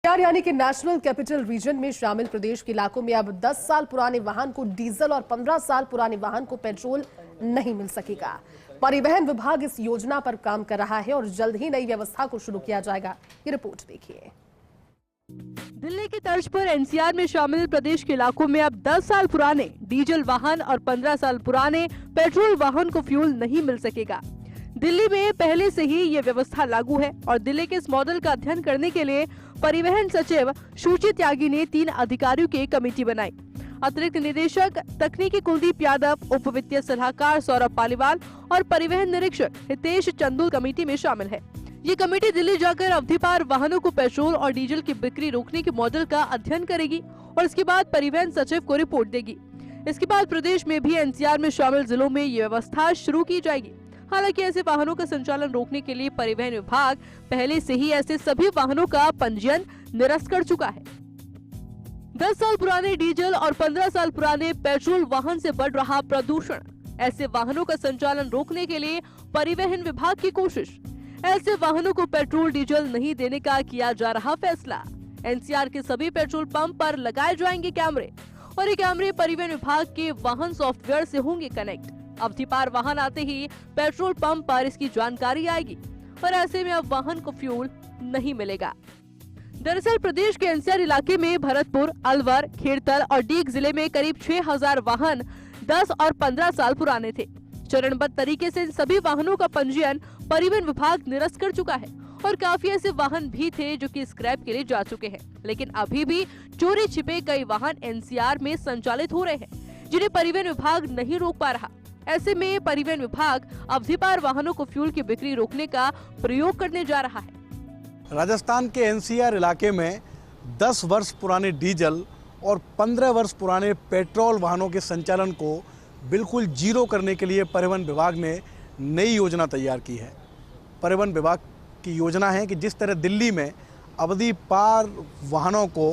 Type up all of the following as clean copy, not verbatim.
यानी कि national capital region में शामिल प्रदेश के इलाकों में अब 10 साल पुराने वाहन को डीजल और 15 साल पुराने वाहन को पेट्रोल नहीं मिल सकेगा। परिवहन विभाग इस योजना पर काम कर रहा है और जल्द ही नई व्यवस्था को शुरू किया जाएगा। ये रिपोर्ट देखिए। दिल्ली की तर्ज पर एनसीआर में शामिल प्रदेश के इलाकों में अब 10 साल पुराने डीजल वाहन और 15 साल पुराने पेट्रोल वाहन को फ्यूल नहीं मिल सकेगा। दिल्ली में पहले से ही ये व्यवस्था लागू है और दिल्ली के इस मॉडल का अध्ययन करने के लिए परिवहन सचिव सुचित त्यागी ने 3 अधिकारियों की कमेटी बनाई। अतिरिक्त निदेशक तकनीकी कुलदीप यादव, उप वित्तीय सलाहकार सौरभ पालीवाल और परिवहन निरीक्षक हितेश चंदुल कमेटी में शामिल है। ये कमेटी दिल्ली जाकर अवधि पार वाहनों को पेट्रोल और डीजल की बिक्री रोकने के मॉडल का अध्ययन करेगी और इसके बाद परिवहन सचिव को रिपोर्ट देगी। इसके बाद प्रदेश में भी एनसीआर में शामिल जिलों में ये व्यवस्था शुरू की जाएगी। हालांकि ऐसे वाहनों का संचालन रोकने के लिए परिवहन विभाग पहले से ही ऐसे सभी वाहनों का पंजीयन निरस्त कर चुका है। 10 साल पुराने डीजल और 15 साल पुराने पेट्रोल वाहन से बढ़ रहा प्रदूषण, ऐसे वाहनों का संचालन रोकने के लिए परिवहन विभाग की कोशिश। ऐसे वाहनों को पेट्रोल डीजल नहीं देने का किया जा रहा फैसला। एनसीआर के सभी पेट्रोल पंप पर लगाए जाएंगे कैमरे और ये कैमरे परिवहन विभाग के वाहन सॉफ्टवेयर से होंगे कनेक्ट। अवधि पार वाहन आते ही पेट्रोल पंप पर इसकी जानकारी आएगी और ऐसे में अब वाहन को फ्यूल नहीं मिलेगा। दरअसल प्रदेश के एनसीआर इलाके में भरतपुर, अलवर, खेड़तल और डीग जिले में करीब 6000 वाहन 10 और 15 साल पुराने थे। चरणबद्ध तरीके से इन सभी वाहनों का पंजीयन परिवहन विभाग निरस्त कर चुका है और काफी ऐसे वाहन भी थे जो कि स्क्रैप के लिए जा चुके हैं, लेकिन अभी भी चोरी छिपे कई वाहन एनसीआर में संचालित हो रहे हैं जिन्हें परिवहन विभाग नहीं रोक पा रहा। ऐसे में परिवहन विभाग अवधि पार वाहनों को फ्यूल की बिक्री रोकने का प्रयोग करने जा रहा है। राजस्थान के एनसीआर इलाके में 10 वर्ष पुराने डीजल और 15 वर्ष पुराने पेट्रोल वाहनों के संचालन को बिल्कुल जीरो करने के लिए परिवहन विभाग ने नई योजना तैयार की है। परिवहन विभाग की योजना है कि जिस तरह दिल्ली में अवधि पार वाहनों को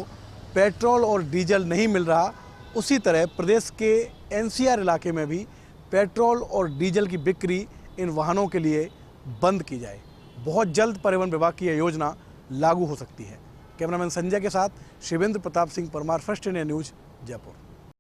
पेट्रोल और डीजल नहीं मिल रहा, उसी तरह प्रदेश के एनसीआर इलाके में भी पेट्रोल और डीजल की बिक्री इन वाहनों के लिए बंद की जाए। बहुत जल्द परिवहन विभाग की यह योजना लागू हो सकती है। कैमरामैन संजय के साथ Shivendra Pratap Singh Parmar, first India news, Jaipur.